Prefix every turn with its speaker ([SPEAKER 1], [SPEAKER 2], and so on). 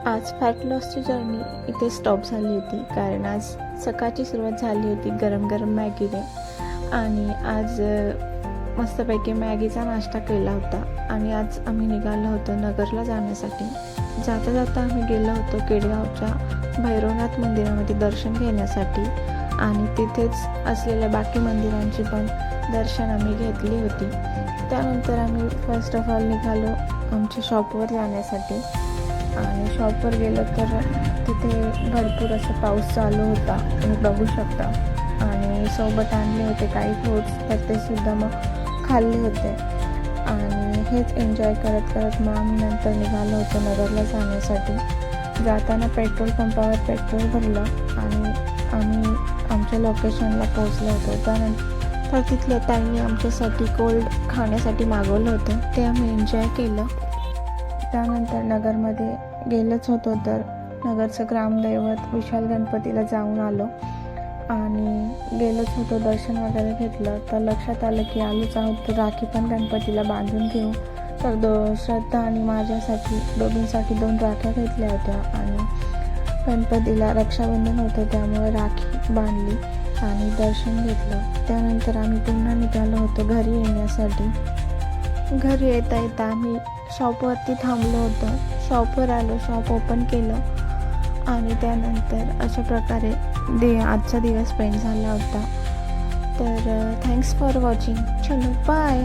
[SPEAKER 1] आज fat लॉसची journey इथे stop झाली होती, कारण आज सकाळची सुरुवात झाली होती गरम गरम मॅगीने. आणि आज मस्तपैकी मॅगीचा नाश्ता केला होता. आणि आज आम्ही निघालो होतो नगरला जाण्यासाठी. जाता जाता आम्ही गेलो होतो केडगावच्या भैरवनाथ मंदिरामध्ये दर्शन घेण्यासाठी, आणि तिथेच असलेल्या बाकी मंदिरांची पण दर्शन आम्ही घेतली होती. त्यानंतर आम्ही फर्स्ट ऑफ ऑल निघालो आमच्या शॉपवर जाण्यासाठी. आणि शॉपवर गेलो तर तिथे भरपूर असं पाऊस चालू होता, तुम्ही बघू शकता. आणि सोबत आणले होते काही फ्रूट्स, तर ते सुद्धा मग खाल्ले होते. आणि हेच एन्जॉय करत करत मग आम्ही नंतर निघालो होतो नगरला जाण्यासाठी. जाताना पेट्रोल पंपावर पेट्रोल भरलं आणि आम्ही आमच्या लोकेशनला पोचलो होतो. त्यानंतर तिथल्या ताईंनी आमच्यासाठी कोल्ड खाण्यासाठी मागवलं होतं, ते आम्ही एन्जॉय केलं. त्यानंतर नगरमध्ये गेलोच होतो, तर नगरचं ग्रामदैवत विशाल गणपतीला जाऊन आलो. आणि गेलोच होतो, दर्शन वगैरे घेतलं. तर लक्षात आलं की आलोच आहोत, तर राखी पण गणपतीला बांधून घेऊ. तर श्रद्धा आणि माझ्यासाठी दोघींसाठी 2 राख्या घेतल्या होत्या. आणि गणपतीला रक्षाबंधन होतं, त्यामुळे राखी बांधली आणि दर्शन घेतलं. त्यानंतर आम्ही पुन्हा निघालो होतो घरी येण्यासाठी. घरी येता येता आम्ही शॉपवरती थांबलो होतो. शॉपवर आलो, शॉप ओपन केलं. आणि त्यानंतर अशा प्रकारे आजचा दिवस स्पेंड झाला होता. तर थँक्स फॉर वॉचिंग. चलो बाय.